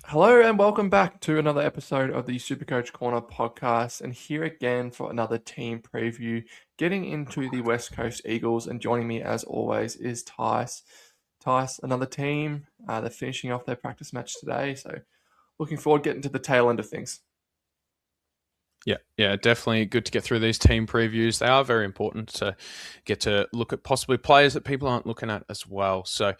Hello and welcome back to another episode of the SuperCoach Corner podcast. And here again for another team preview, getting into the West Coast Eagles. And joining me as always is Tice. Tice, another team. They're finishing off their practice match today. So looking forward getting to the tail end of things. Yeah, definitely good to get through these team previews. They are very important to get to look at possibly players that people aren't looking at as well. So,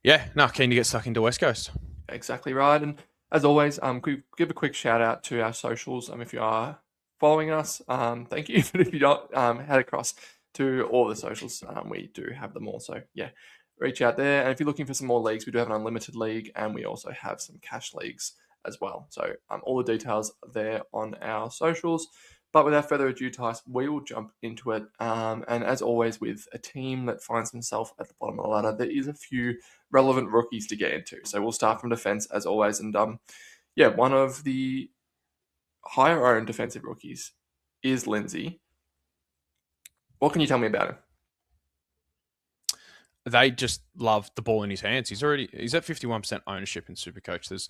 yeah, keen to get stuck into West Coast. Exactly right. And as always, could we give a quick shout out to our socials. If you are following us, thank you. But if you don't, head across to all the socials. We do have them all. So yeah, reach out there. And if you're looking for some more leagues, we do have an unlimited league, and we also have some cash leagues as well. So all the details are there on our socials. But without further ado, Tice, we will jump into it. And as always, with a team that finds themselves at the bottom of the ladder, there is a few relevant rookies to get into. So we'll start from defense as always. And one of the higher owned defensive rookies is Lindsay. What can you tell me about him? They just love the ball in his hands. He's at 51% ownership in Supercoach. It's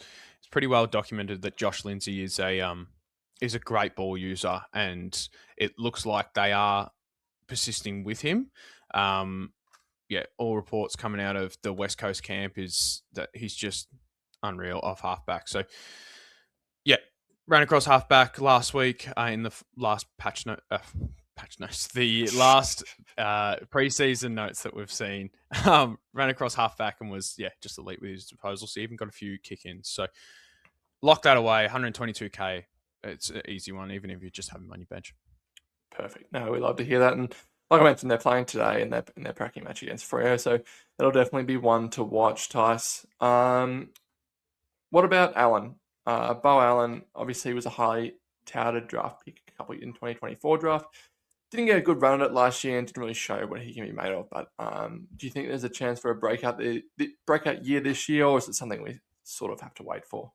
pretty well documented that Josh Lindsay is a great ball user, and it looks like they are persisting with him. All reports coming out of the West Coast camp is that he's just unreal off halfback. So, yeah, ran across halfback last week in the last patch notes, the last preseason notes that we've seen. Ran across halfback and was just elite with his disposal. So even got a few kick-ins. So lock that away. 122k. It's an easy one, even if you just have him on your bench. Perfect. No, we love to hear that. And like I mentioned, they're playing today in their practicing match against Freo, so it'll definitely be one to watch, Tice. What about Allen? Bo Allen, obviously, was a highly touted draft pick a couple in 2024 draft. Didn't get a good run at it last year and didn't really show what he can be made of. But do you think there's a chance for a breakout year this year, or is it something we sort of have to wait for?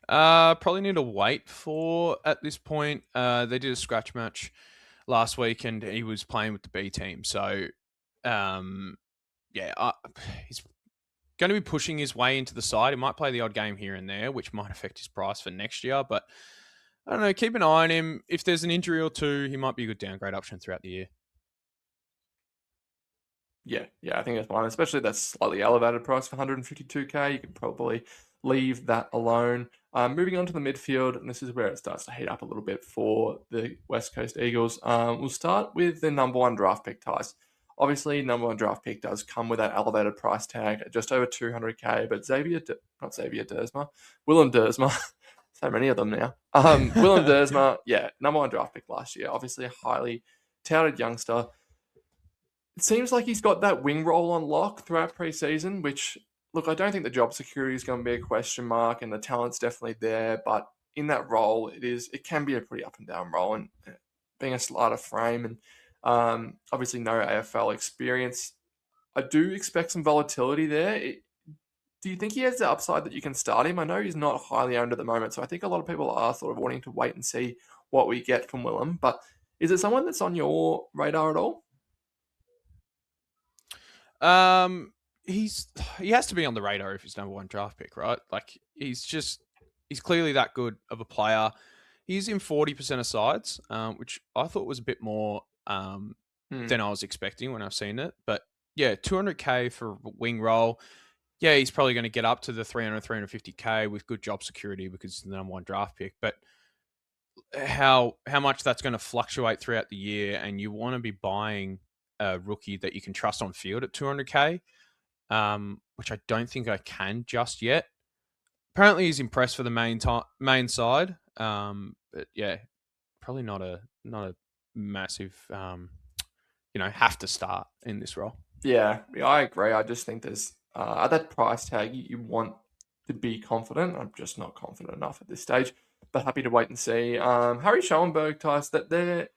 Probably need to wait for at this point. They did a scratch match last week, and he was playing with the B team. So, he's going to be pushing his way into the side. He might play the odd game here and there, which might affect his price for next year. But I don't know. Keep an eye on him. If there's an injury or two, he might be a good downgrade option throughout the year. Yeah, I think that's fine. Especially that slightly elevated price for 152k. You could probably leave that alone. Moving on to the midfield, and this is where it starts to heat up a little bit for the West Coast Eagles. We'll start with the number one draft pick, Tice. Obviously, number one draft pick does come with that elevated price tag at just over 200k, but Willem Dersma, so many of them now. Willem Dersma, number one draft pick last year. Obviously, a highly touted youngster. It seems like he's got that wing role on lock throughout preseason, which, look, I don't think the job security is going to be a question mark, and the talent's definitely there. But in that role, it can be a pretty up and down role, and being a slighter frame and obviously no AFL experience, I do expect some volatility there. Do you think he has the upside that you can start him? I know he's not highly owned at the moment, so I think a lot of people are sort of wanting to wait and see what we get from Willem. But is it someone that's on your radar at all? He has to be on the radar if he's number one draft pick, right? Like he's clearly that good of a player. He's in 40% of sides, which I thought was a bit more than I was expecting when I've seen it. But yeah, 200k for wing role. Yeah, he's probably going to get up to the 300, 350k with good job security because he's the number one draft pick. But how much that's going to fluctuate throughout the year, and you want to be buying a rookie that you can trust on field at 200k, which I don't think I can just yet. Apparently, he's impressed for the main side, but yeah, probably not a massive, have to start in this role. Yeah, I agree. I just think there's at that price tag, you want to be confident. I'm just not confident enough at this stage, but happy to wait and see. Harry Schoenberg, Tice, that they're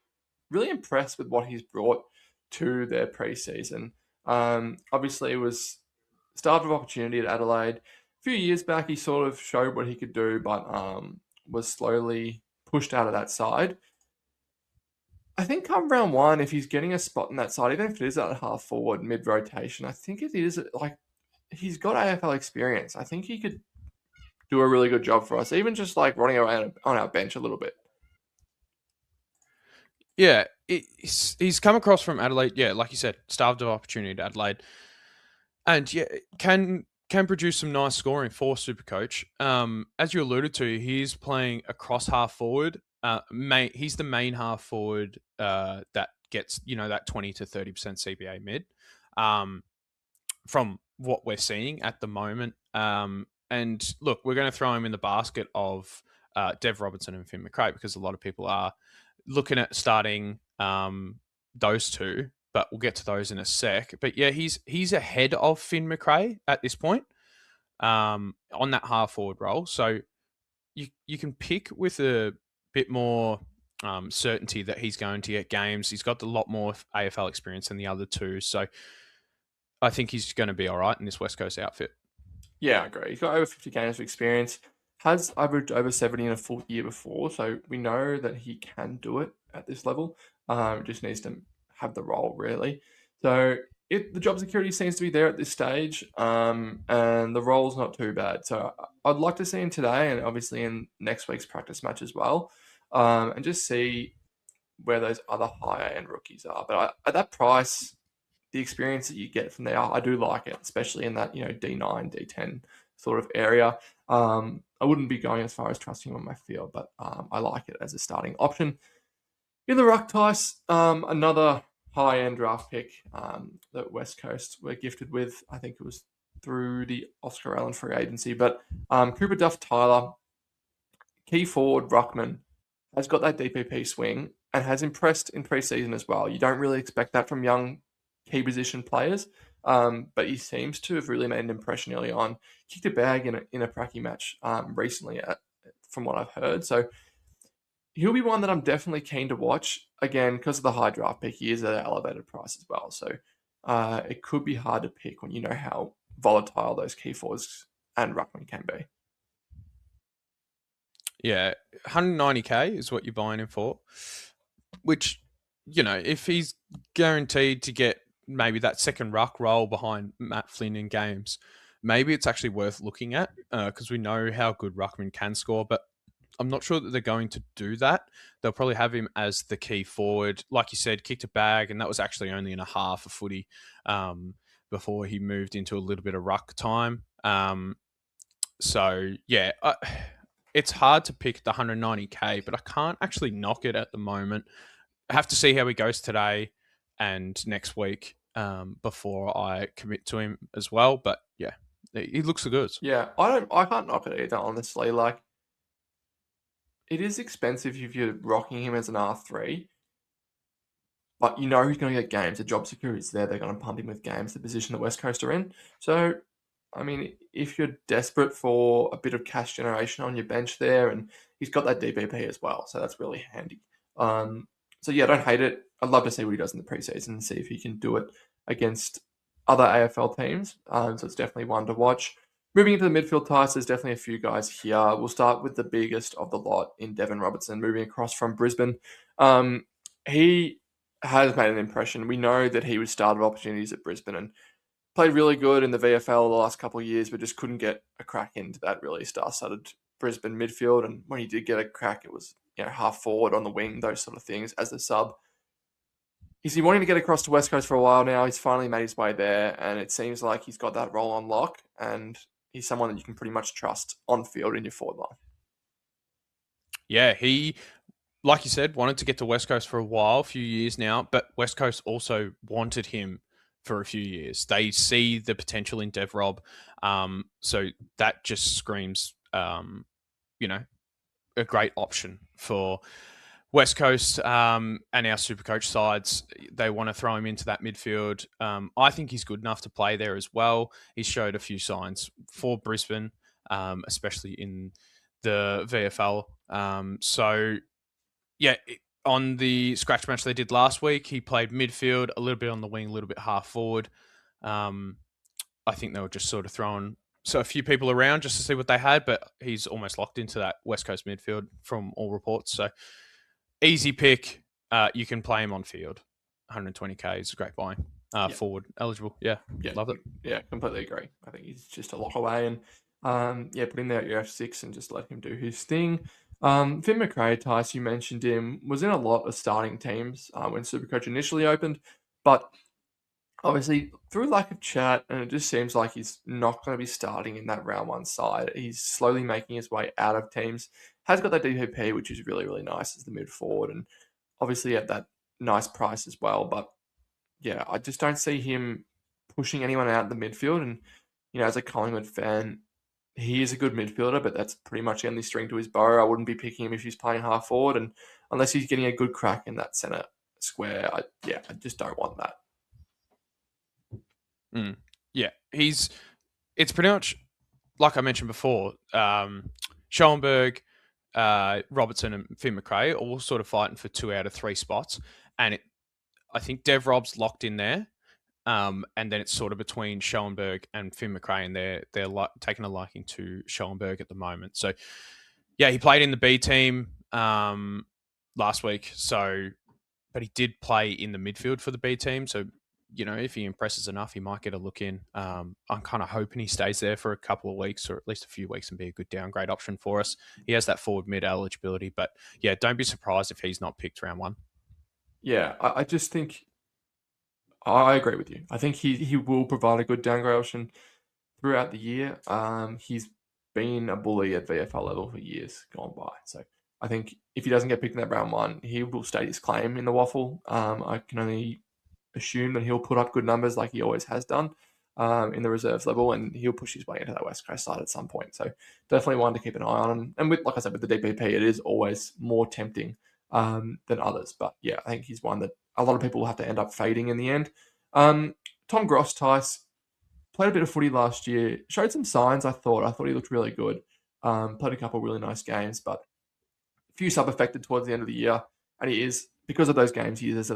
really impressed with what he's brought to their preseason. Obviously, it was start of opportunity at Adelaide. A few years back, he sort of showed what he could do, but was slowly pushed out of that side. I think come round one, if he's getting a spot in that side, even if it is at half forward, mid rotation, I think it is like he's got AFL experience. I think he could do a really good job for us, even just like running around on our bench a little bit. Yeah, he's come across from Adelaide. Yeah, like you said, starved of opportunity to Adelaide, and yeah, can produce some nice scoring for Supercoach. As you alluded to, he's playing across half forward. He's the main half forward that gets that 20 to 30% CBA mid. From what we're seeing at the moment. And look, we're going to throw him in the basket of Dev Robertson and Finn McRae because a lot of people are looking at starting those two, but we'll get to those in a sec. But yeah, he's ahead of Finn McRae at this point on that half forward role. So you can pick with a bit more certainty that he's going to get games. He's got a lot more AFL experience than the other two. So I think he's going to be all right in this West Coast outfit. Yeah, I agree. He's got over 50 games of experience, has averaged over 70 in a full year before, so we know that he can do it at this level. Just needs to have the role, really. So the job security seems to be there at this stage, and the role's not too bad. So I'd like to see him today and obviously in next week's practice match as well, and just see where those other higher end rookies are. But at that price, the experience that you get from there, I do like it, especially in that D9, D10 sort of area. I wouldn't be going as far as trusting him on my field, but I like it as a starting option. In the ruck dice, another high-end draft pick that West Coast were gifted with. I think it was through the Oscar Allen free agency, but Cooper Duff Tyler, key forward ruckman, has got that DPP swing and has impressed in preseason as well. You don't really expect that from young key position players, but he seems to have really made an impression early on. Kicked a bag in a pracky match recently, from what I've heard. So he'll be one that I'm definitely keen to watch. Again, because of the high draft pick, he is at an elevated price as well. So it could be hard to pick when you know how volatile those key forwards and ruckman can be. Yeah, 190k is what you're buying him for, which, if he's guaranteed to get maybe that second ruck role behind Matt Flynn in games, maybe it's actually worth looking at because we know how good ruckman can score, but I'm not sure that they're going to do that. They'll probably have him as the key forward. Like you said, kicked a bag, and that was actually only in a half a footy before he moved into a little bit of ruck time. So, yeah, it's hard to pick the 190k, but I can't actually knock it at the moment. I have to see how he goes today and next week before I commit to him as well. But yeah, he looks good. Yeah, I can't knock it either, honestly. Like, it is expensive if you're rocking him as an R3, but you know he's going to get games. The job security is there. They're going to pump him with games, the position that West Coast are in. So, I mean, if you're desperate for a bit of cash generation on your bench there, and he's got that DPP as well, so that's really handy. So yeah, don't hate it. I'd love to see what he does in the preseason and see if he can do it against other AFL teams. So it's definitely one to watch. Moving into the midfield ties, there's definitely a few guys here. We'll start with the biggest of the lot in Devon Robertson, moving across from Brisbane. He has made an impression. We know that he was started opportunities at Brisbane and played really good in the VFL the last couple of years, but just couldn't get a crack into that really star-studded Brisbane midfield. And when he did get a crack, it was half forward on the wing, those sort of things as a sub. He's been wanting to get across to West Coast for a while now. He's finally made his way there, and it seems like he's got that role on lock, and he's someone that you can pretty much trust on field in your forward line. Yeah, he, like you said, wanted to get to West Coast for a few years now, but West Coast also wanted him for a few years. They see the potential in Dev Rob. So that just screams, a great option for West Coast and our Supercoach sides. They want to throw him into that midfield. I think he's good enough to play there as well. He showed a few signs for Brisbane, especially in the VFL. So, yeah, on the scratch match they did last week, he played midfield, a little bit on the wing, a little bit half forward. I think they were just sort of throwing a few people around just to see what they had, but he's almost locked into that West Coast midfield from all reports. So easy pick. You can play him on field. 120k is a great buy. Yeah, forward eligible. Yeah, yeah, love it. yeah. Completely agree. I think he's just a lock away, and yeah, put him there at your F6 and just let him do his thing. Finn McRae, Tice, you mentioned him, was in a lot of starting teams when Supercoach initially opened, but obviously through lack of chat, and it just seems like he's not going to be starting in that round one side. He's slowly making his way out of teams. Has got that DPP, which is really, really nice as the mid forward, and obviously at that nice price as well. But yeah, I just don't see him pushing anyone out in the midfield. And as a Collingwood fan, he is a good midfielder, but that's pretty much the only string to his bow. I wouldn't be picking him if he's playing half forward, and unless he's getting a good crack in that centre square, I just don't want that. Yeah, it's pretty much like I mentioned before. Schoenberg, Robertson, and Finn McRae all sort of fighting for 2 out of 3 spots, and I think Dev Rob's locked in there. And then it's sort of between Schoenberg and Finn McRae, and they're taking a liking to Schoenberg at the moment. So yeah, he played in the B team last week. But he did play in the midfield for the B team. So if he impresses enough, he might get a look in. I'm kind of hoping he stays there for a couple of weeks, or at least a few weeks, and be a good downgrade option for us. He has that forward mid eligibility, but yeah, don't be surprised if he's not picked round 1. Yeah, I just think I agree with you. I think he will provide a good downgrade option throughout the year. He's been a bully at VFL level for years gone by. So I think if he doesn't get picked in that round 1, he will state his claim in the waffle. I can only assume that he'll put up good numbers like he always has done in the reserves level, and he'll push his way into that West Coast side at some point. So definitely one to keep an eye on. And with, like I said, with the DPP, it is always more tempting than others. But yeah, I think he's one that a lot of people will have to end up fading in the end. Tom Gross, Tice, played a bit of footy last year, showed some signs, I thought he looked really good. Played a couple of really nice games, but a few sub-affected towards the end of the year. And he is, because of those games, he is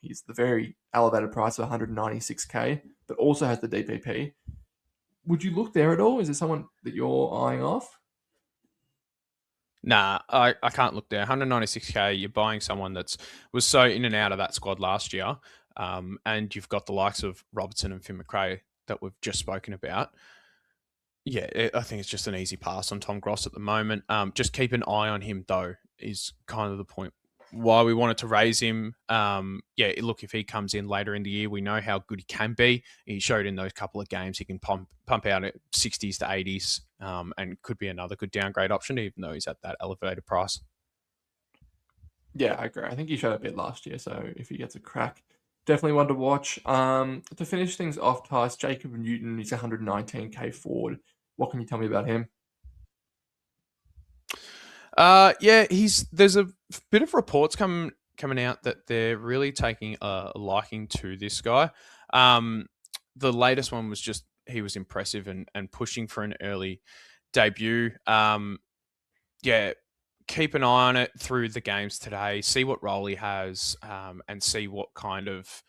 he's the very elevated price of 196k, but also has the DPP. Would you look there at all? Is there someone that you're eyeing off? Nah, I can't look there. 196k, you're buying someone was so in and out of that squad last year, and you've got the likes of Robertson and Finn McRae that we've just spoken about. Yeah, I think it's just an easy pass on Tom Gross at the moment. Just keep an eye on him, though, is kind of the point. Why we wanted to raise him. Yeah, look, if he comes in later in the year, we know how good he can be. He showed in those couple of games he can pump out at 60s to 80s, and could be another good downgrade option, even though he's at that elevated price. Yeah, I agree. I think he showed a bit last year, so if he gets a crack, definitely one to watch. To finish things off, Tice, Jacob Newton is 119k forward. What can you tell me about him? Yeah, there's a bit of reports coming out that they're really taking a liking to this guy. The latest one was just he was impressive and pushing for an early debut. Yeah, keep an eye on it through the games today. See what role he has, and see what kind of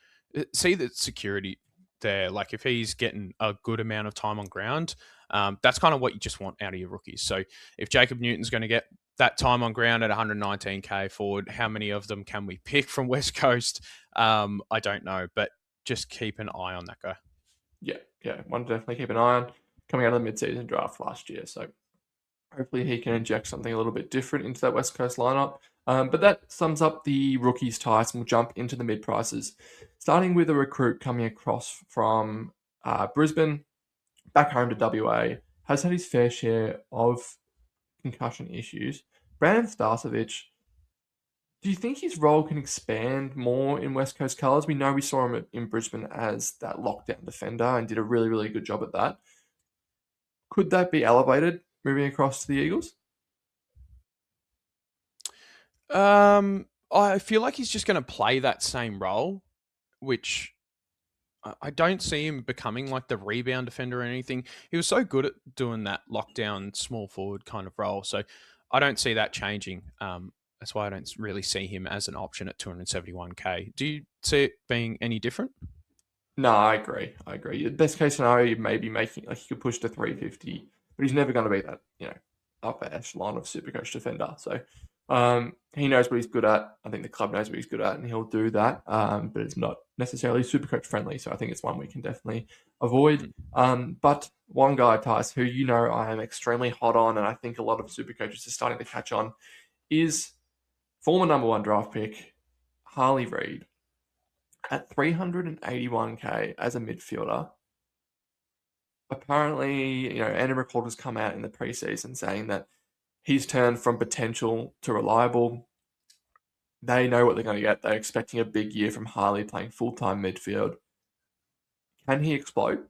see the security there. Like if he's getting a good amount of time on ground, that's kind of what you just want out of your rookies. So if Jacob Newton's going to get that time on ground at 119k forward, how many of them can we pick from West Coast? I don't know, but just keep an eye on that guy. Yeah, one to definitely keep an eye on. Coming out of the mid-season draft last year, so hopefully he can inject something a little bit different into that West Coast lineup. But that sums up the rookies, Tice, and we'll jump into the mid-prices. Starting with a recruit coming across from Brisbane, back home to WA, has had his fair share of concussion issues. Brandon Starcevic, do you think his role can expand more in West Coast colours? We know we saw him in Brisbane as that lockdown defender and did a really, really good job at that. Could that be elevated moving across to the Eagles? I feel like he's just going to play that same role, which I don't see him becoming like the rebound defender or anything. He was so good at doing that lockdown small forward kind of role, so I don't see that changing. That's why I don't really see him as an option at 271k. Do you see it being any different? No, I agree. The best case scenario, you may be making like he could push to 350, but he's never going to be that upper echelon of Supercoach defender. So He knows what he's good at. I think the club knows what he's good at, and he'll do that. But it's not necessarily SuperCoach friendly, so I think it's one we can definitely avoid. But one guy, Tice, who you know I am extremely hot on, and I think a lot of SuperCoaches are starting to catch on, is former number one draft pick Harley Reid at 381k as a midfielder. Apparently, Andrew McCall has come out in the preseason saying that he's turned from potential to reliable. They know what they're going to get. They're expecting a big year from Harley playing full-time midfield. Can he explode?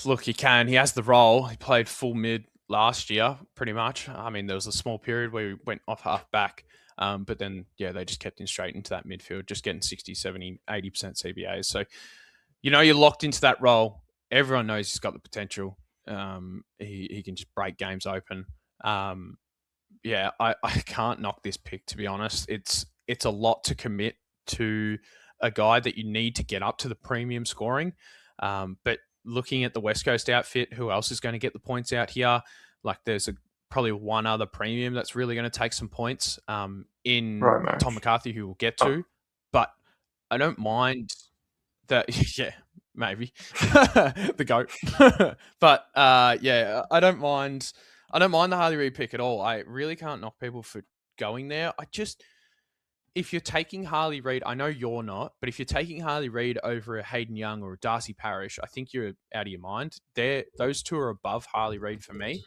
Look, he can. He has the role. He played full mid last year, pretty much. I mean, there was a small period where he went off half back. But then, they just kept him straight into that midfield, just getting 60, 70, 80% CBAs. So, you're locked into that role. Everyone knows he's got the potential. He can just break games open. I can't knock this pick, to be honest. It's a lot to commit to a guy that you need to get up to the premium scoring. But looking at the West Coast outfit, who else is going to get the points out here? Like, there's probably one other premium that's really going to take some points in Right, Tom McCarthy, who we'll get to. But I don't mind that. Yeah, maybe the GOAT. But I don't mind. I don't mind the Harley Reid pick at all. I really can't knock people for going there. If you're taking Harley Reid, I know you're not, but if you're taking Harley Reid over a Hayden Young or a Darcy Parish, I think you're out of your mind. Those two are above Harley Reid for me,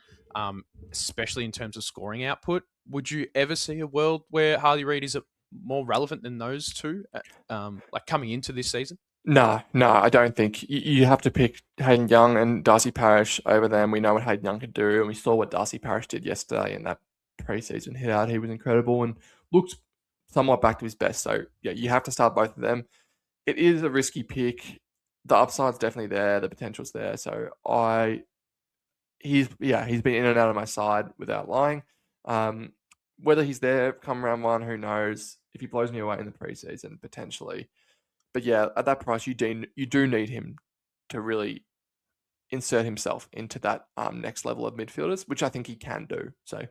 especially in terms of scoring output. Would you ever see a world where Harley Reid is more relevant than those two, like coming into this season? No, I don't think. You have to pick Hayden Young and Darcy Parish over them. We know what Hayden Young could do, and we saw what Darcy Parish did yesterday in that preseason hit out. He was incredible and looked somewhat back to his best. So, you have to start both of them. It is a risky pick. The upside's definitely there. The potential's there. So, he's been in and out of my side without lying. Whether he's there come round one, who knows? If he blows me away in the preseason, potentially. But at that price, you do need him to really insert himself into that next level of midfielders, which I think he can do. So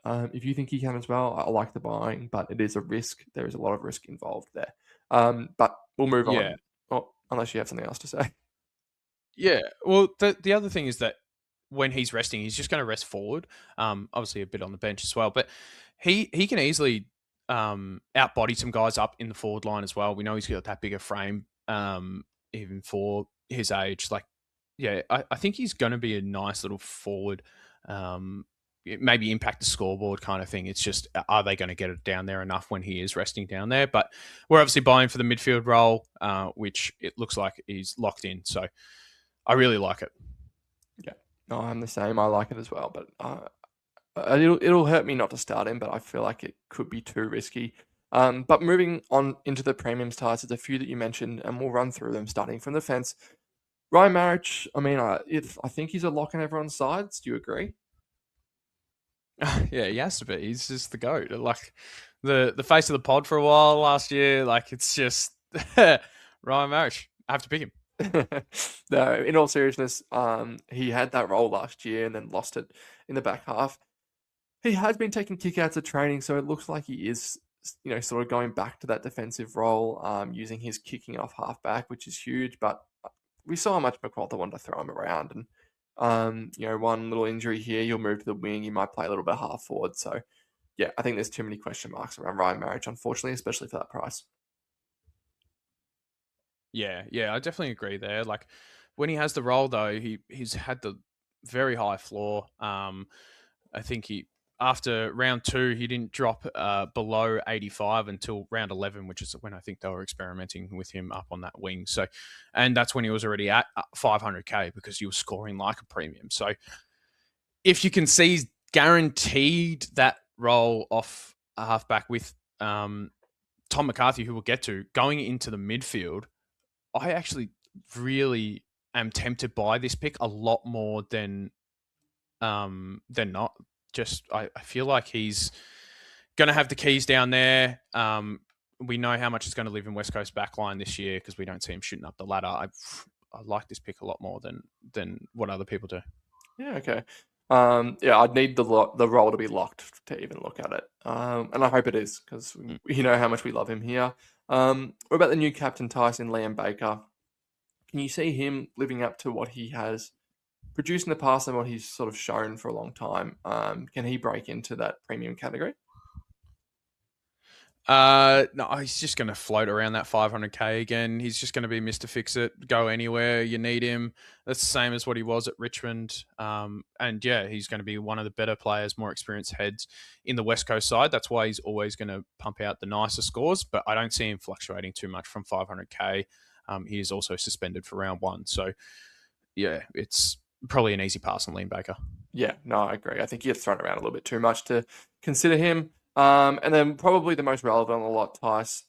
if you think he can as well, I like the buying, but it is a risk. There is a lot of risk involved there. But we'll move on. Oh, unless you have something else to say. Yeah. Well, the other thing is that when he's resting, he's just going to rest forward. Obviously a bit on the bench as well, but he can easily outbody some guys up in the forward line as well. We know he's got that bigger frame, even for his age. Like, I think he's going to be a nice little forward, maybe impact the scoreboard kind of thing. It's just, are they going to get it down there enough when he is resting down there? But we're obviously buying for the midfield role, which it looks like he's locked in. So I really like it. Yeah, no, I'm the same. I like it as well, but it'll hurt me not to start him, but I feel like it could be too risky. But moving on into the premium stars, there's a few that you mentioned, and we'll run through them starting from the fence. Ryan Marriage, I mean, I think he's a lock in everyone's sides. Do you agree? Yeah, he has to be. He's just the GOAT. Like the face of the pod for a while last year. Like, it's just Ryan Marriage. I have to pick him. No, in all seriousness, he had that role last year and then lost it in the back half. He has been taking kickouts at training, so it looks like he is, sort of going back to that defensive role, using his kicking off halfback, which is huge. But we saw how much McCarthy wanted to throw him around, and one little injury here, you'll move to the wing, you might play a little bit half forward. So, I think there's too many question marks around Ryan Marriage, unfortunately, especially for that price. Yeah, I definitely agree there. Like, when he has the role, though, he's had the very high floor. I think after round 2, he didn't drop below 85 until round 11, which is when I think they were experimenting with him up on that wing. So, and that's when he was already at 500k because he was scoring like a premium. So, if you can see he's guaranteed that role off a halfback with Tom McCarthy, who we'll get to, going into the midfield, I actually really am tempted by this pick a lot more than not. Just I feel like he's going to have the keys down there. We know how much he's going to live in West Coast backline this year because we don't see him shooting up the ladder. I like this pick a lot more than what other people do. Yeah, okay. Yeah, I'd need the role to be locked to even look at it. And I hope it is, because you know how much we love him here. What about the new captain, Tyson Liam Baker? Can you see him living up to what he has produced in the past and what he's sort of shown for a long time? Can he break into that premium category? No, he's just going to float around that 500k again. He's just going to be Mr. Fix It, go anywhere you need him. That's the same as what he was at Richmond. And yeah, he's going to be one of the better players, more experienced heads in the West Coast side. That's why he's always going to pump out the nicer scores, but I don't see him fluctuating too much from 500k. He is also suspended for round one. So yeah, it's probably an easy pass on Liam Baker. Yeah, no, I agree. I think he gets thrown around a little bit too much to consider him. And then probably the most relevant on a lot, Tice,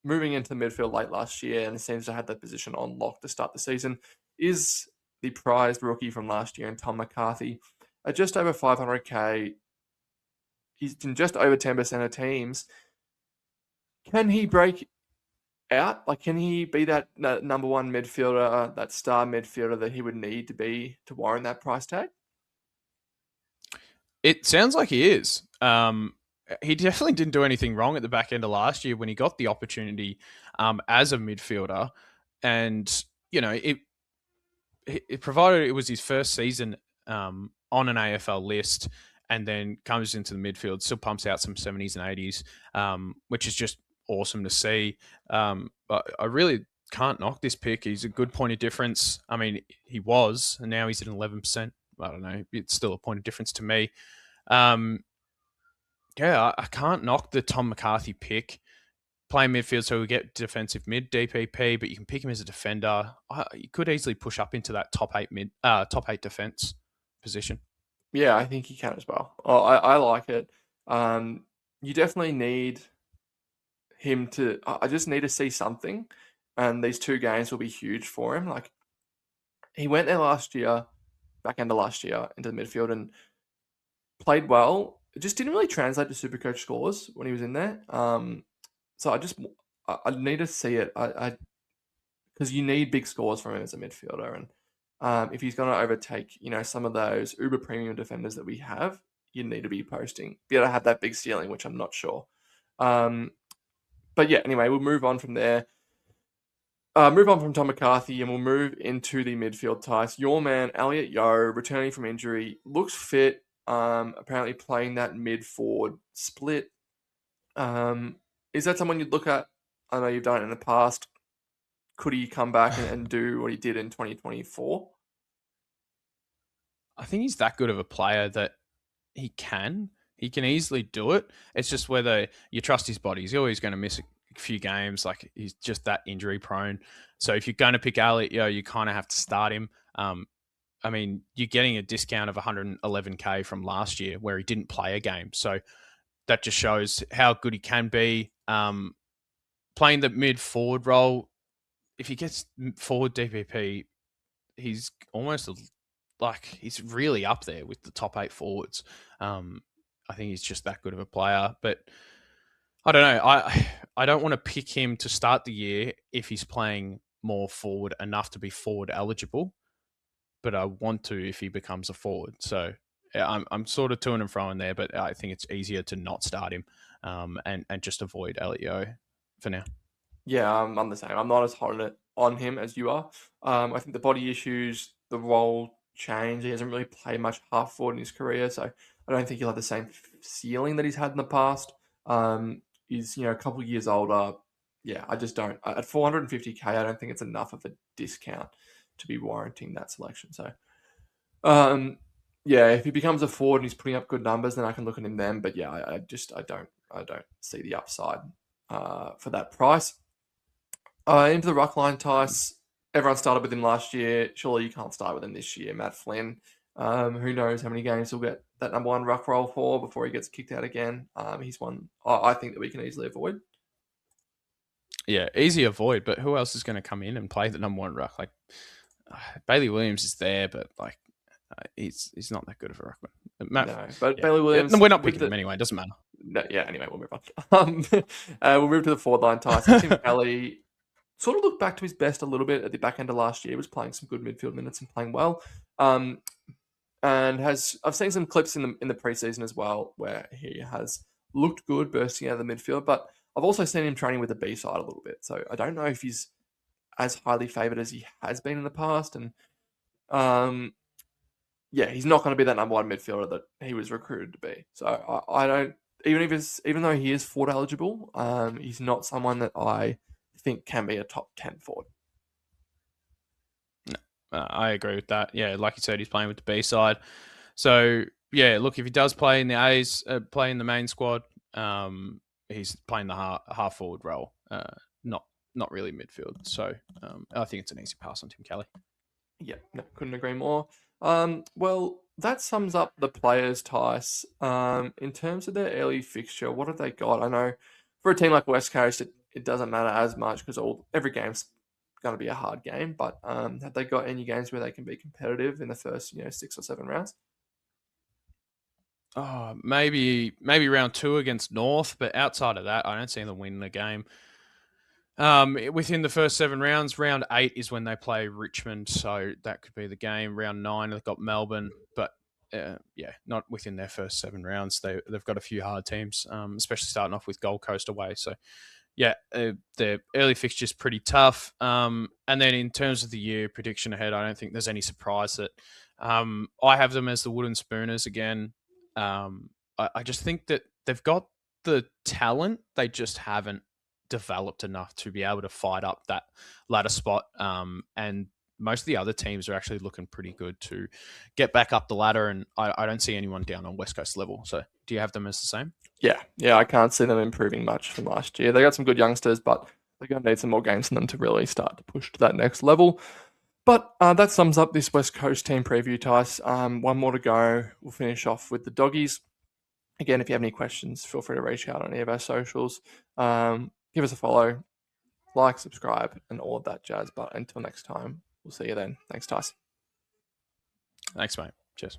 moving into midfield late last year and seems to have that position on lock to start the season, is the prized rookie from last year, and Tom McCarthy. At just over 500k, he's in just over 10% of teams. Can he break out? Like, can he be that number one midfielder, that star midfielder that he would need to be to warrant that price tag? It sounds like he is. He definitely didn't do anything wrong at the back end of last year when he got the opportunity as a midfielder, and you know it provided it was his first season on an AFL list, and then comes into the midfield, still pumps out some 70s and 80s, which is just awesome to see. But I really can't knock this pick. He's a good point of difference. I mean, he was, and now he's at 11%. I don't know. It's still a point of difference to me. Yeah, I can't knock the Tom McCarthy pick. Playing midfield, so we get defensive mid DPP, but you can pick him as a defender. You could easily push up into that top eight defense position. Yeah, I think he can as well. Oh, I like it. You definitely need him to. I just need to see something, and these two games will be huge for him. Like, he went there last year, back end of last year, into the midfield and played well. It just didn't really translate to SuperCoach scores when he was in there. So I need to see it. I because you need big scores from him as a midfielder, and if he's going to overtake, some of those uber premium defenders that we have, you need to be able to have that big ceiling, which I'm not sure. But yeah, anyway, we'll move on from there. Move on from Tom McCarthy, and we'll move into the midfield ties. Your man, Elliot Yeo, returning from injury, looks fit. Apparently playing that mid-forward split. Is that someone you'd look at? I know you've done it in the past. Could he come back and do what he did in 2024? I think he's that good of a player that he can easily do it. It's just whether you trust his body. He's always going to miss a few games. Like, he's just that injury prone. So if you're going to pick Elliot, you kind of have to start him. I mean, you're getting a discount of 111k from last year where he didn't play a game. So that just shows how good he can be. Playing the mid-forward role, if he gets forward DPP, he's almost he's really up there with the top 8 forwards. I think he's just that good of a player. But I don't know. I don't want to pick him to start the year if he's playing more forward enough to be forward eligible. But I want to if he becomes a forward. So yeah, I'm sort of to and fro in there, but I think it's easier to not start him and just avoid Elliot for now. Yeah, I'm the same. I'm not as hot on him as you are. I think the body issues, the role change, he hasn't really played much half forward in his career, so I don't think he'll have the same ceiling that he's had in the past. He's a couple of years older. Yeah, I just don't. At 450k, I don't think it's enough of a discount to be warranting that selection. So, yeah, if he becomes a forward and he's putting up good numbers, then I can look at him then. But yeah, I don't see the upside for that price. Into the ruck line, Tice. Everyone started with him last year. Surely you can't start with him this year. Matt Flynn. Who knows how many games he'll get that number one ruck role for before he gets kicked out again. He's one I think that we can easily avoid. Yeah, easy avoid, but who else is going to come in and play the number one ruck? Like, Bailey Williams is there, but he's not that good of a ruckman. No, but yeah. Bailey Williams. We're not picking him anyway. It doesn't matter. No, yeah. Anyway, we'll move on. We'll move to the forward line. Tyson Tim Kelly sort of looked back to his best a little bit at the back end of last year. He was playing some good midfield minutes and playing well. and I've seen some clips in the preseason as well where he has looked good bursting out of the midfield, but I've also seen him training with the B side a little bit. So I don't know if he's as highly favoured as he has been in the past, and yeah, he's not going to be that number one midfielder that he was recruited to be. So I don't even though he is forward eligible, he's not someone that I think can be a top 10 forward. I agree with that. Yeah, like you said, he's playing with the B side. So yeah, look, if he does play in the A's, play in the main squad, he's playing the half forward role, not really midfield. So I think it's an easy pass on Tim Kelly. Yeah, no, couldn't agree more. Well, that sums up the players, Tice. In terms of their early fixture, what have they got? I know for a team like West Coast, it doesn't matter as much because every game's going to be a hard game. But have they got any games where they can be competitive in the first 6 or 7 rounds? Oh, maybe round 2 against North, but outside of that, I don't see them winning the game. Within the first 7 rounds, round 8 is when they play Richmond, so that could be the game. Round 9, they've got Melbourne, but not within their first 7 rounds. They've got a few hard teams, especially starting off with Gold Coast away. So, yeah, their early fixture's pretty tough. And then in terms of the year prediction ahead, I don't think there's any surprise that I have them as the Wooden Spooners again. I just think that they've got the talent, they just haven't developed enough to be able to fight up that ladder spot. And most of the other teams are actually looking pretty good to get back up the ladder, and I don't see anyone down on West Coast level. So do you have them as the same? Yeah, I can't see them improving much from last year. They got some good youngsters, but they're going to need some more games from them to really start to push to that next level. But that sums up this West Coast team preview, Tice. One more to go. We'll finish off with the Doggies. Again, if you have any questions, feel free to reach out on any of our socials. Give us a follow, like, subscribe, and all of that jazz. But until next time, we'll see you then. Thanks, Tice. Thanks, mate. Cheers.